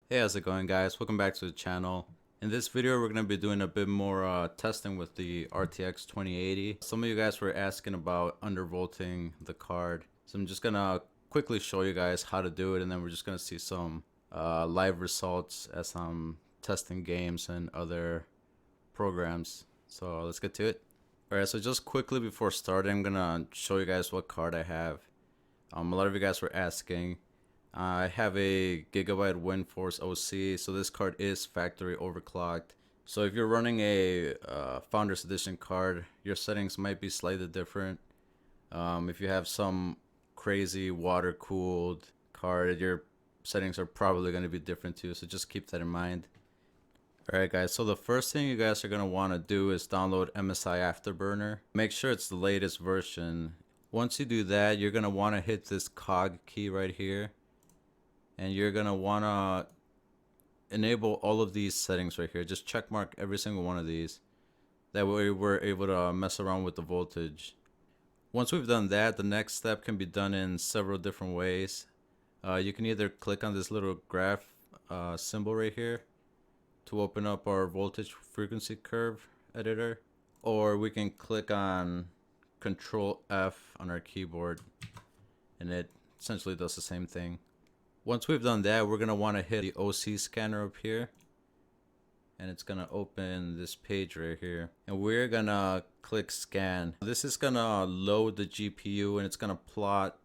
Hey, how's it going, guys? Welcome back to the channel. In this video, we're going to be doing a bit more testing with the RTX 2080. Some of you guys were asking about undervolting the card. So I'm just going to quickly show you guys how to do it, and then we're just going to see some live results as I'm testing games and other programs. So let's get to it. Alright, so just quickly before starting, I'm going to show you guys what card I have. A lot of you guys were asking. I have a Gigabyte WindForce OC, so this card is factory overclocked. So if you're running a Founders Edition card, your settings might be slightly different. If you have some crazy water-cooled card, your settings are probably going to be different too, so just keep that in mind. Alright guys, so the first thing you guys are going to want to do is download Msi Afterburner. Make sure it's the latest version. Once you do that, you're going to want to hit this cog key right here. And you're gonna wanna enable all of these settings right here. Just check mark every single one of these. That way we're able to mess around with the voltage. Once we've done that, the next step can be done in several different ways. You can either click on this little graph symbol right here to open up our voltage frequency curve editor, or we can click on Control F on our keyboard and it essentially does the same thing. Once we've done that, we're going to want to hit the OC scanner up here. And it's going to open this page right here. And we're going to click scan. This is going to load the GPU and it's going to plot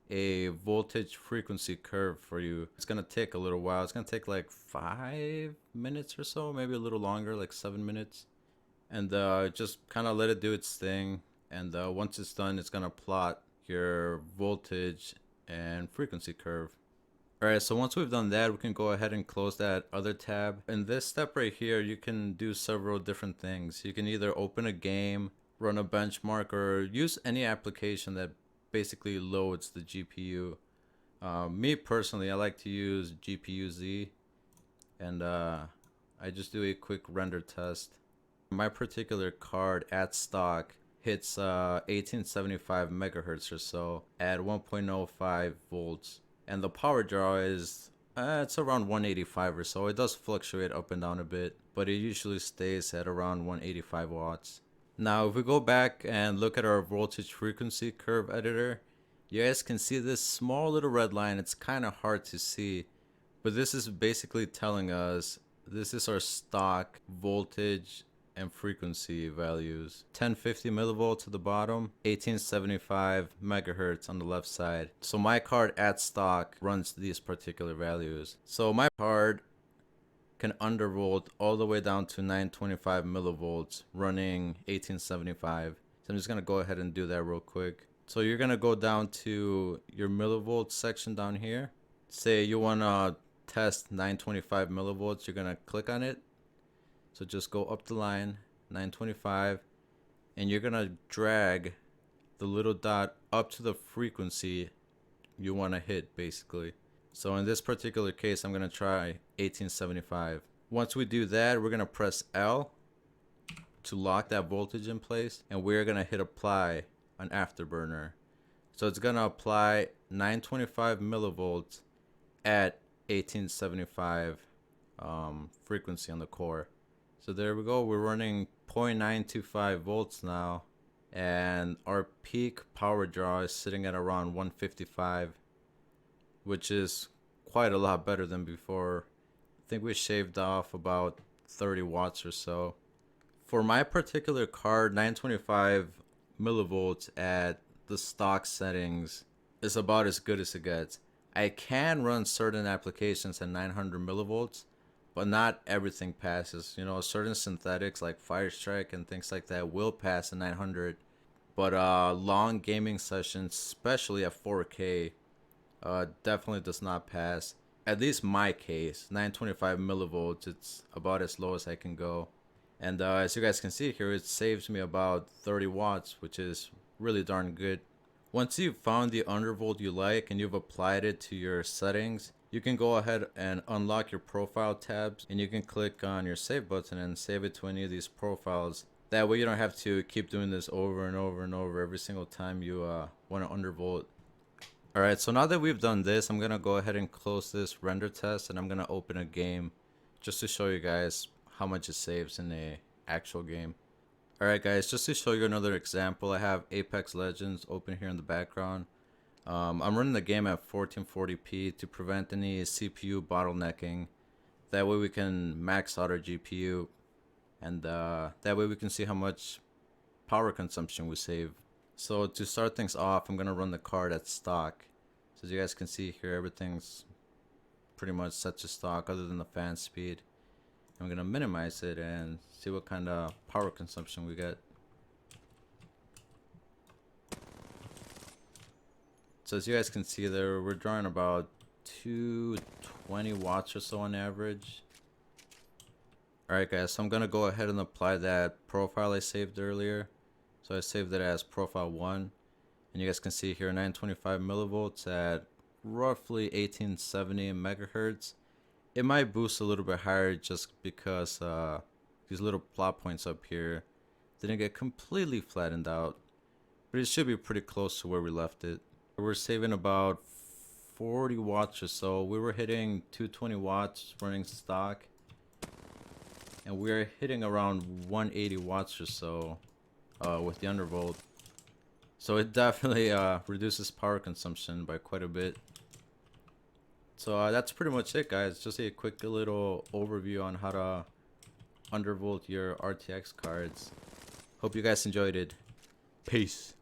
a voltage frequency curve for you. It's going to take a little while. It's going to take like 5 minutes or so, maybe a little longer, like 7 minutes. And just kind of let it do its thing. And once it's done, it's going to plot your voltage and frequency curve. Alright, so once we've done that, we can go ahead and close that other tab. In this step right here, you can do several different things. You can either open a game, run a benchmark, or use any application that basically loads the GPU. Me personally, I like to use GPU-Z, and I just do a quick render test. My particular card at stock hits 1875 megahertz or so at 1.05 volts. And the power draw is it's around 185 or so. It does fluctuate up and down a bit, but it usually stays at around 185 watts. Now if we go back and look at our voltage frequency curve editor, you guys can see this small little red line. It's kind of hard to see, but this is basically telling us this is our stock voltage and frequency values. 1050 millivolts at the bottom, 1875 megahertz on the left side. So my card at stock runs these particular values. So my card can undervolt all the way down to 925 millivolts running 1875. So I'm just gonna go ahead and do that real quick. So you're gonna go down to your millivolts section down here. Say you wanna test 925 millivolts, you're gonna click on it. So just go up the line, 925, and you're gonna drag the little dot up to the frequency you want to hit, basically. So in this particular case, I'm gonna try 1875. Once we do that, we're gonna press L to lock that voltage in place, and we're gonna hit apply on Afterburner. So it's gonna apply 925 millivolts at 1875 frequency on the core. So there we go, we're running 0.925 volts now, and our peak power draw is sitting at around 155, which is quite a lot better than before. I think we shaved off about 30 watts or so. For my particular card, 925 millivolts at the stock settings is about as good as it gets. I can run certain applications at 900 millivolts, but not everything passes. You know, certain synthetics like Firestrike and things like that will pass at 900. But long gaming sessions, especially at 4K, definitely does not pass. At least my case, 925 millivolts, it's about as low as I can go. And as you guys can see here, it saves me about 30 watts, which is really darn good. Once you've found the undervolt you like and you've applied it to your settings, you can go ahead and unlock your profile tabs, and you can click on your save button and save it to any of these profiles. That way you don't have to keep doing this over and over and over every single time you want to undervolt. Alright, so now that we've done this, I'm gonna go ahead and close this render test, and I'm gonna open a game just to show you guys how much it saves in a actual game. Alright guys, just to show you another example, I have Apex Legends open here in the background. I'm running the game at 1440p to prevent any CPU bottlenecking. That way we can max out our GPU, and that way we can see how much power consumption we save. So to start things off, I'm gonna run the card at stock. So as you guys can see here, everything's pretty much set to stock other than the fan speed. I'm gonna minimize it and see what kind of power consumption we get. So as you guys can see there, we're drawing about 220 watts or so on average. Alright guys, so I'm gonna go ahead and apply that profile I saved earlier. So I saved it as profile 1, and you guys can see here 925 millivolts at roughly 1870 megahertz. It might boost a little bit higher just because these little plot points up here didn't get completely flattened out, but it should be pretty close to where we left it. We're saving about 40 watts or so. We were hitting 220 watts running stock, and we're hitting around 180 watts or so with the undervolt. So it definitely reduces power consumption by quite a bit. So that's pretty much it guys, just a quick little overview on how to undervolt your RTX cards. Hope you guys enjoyed it. Peace.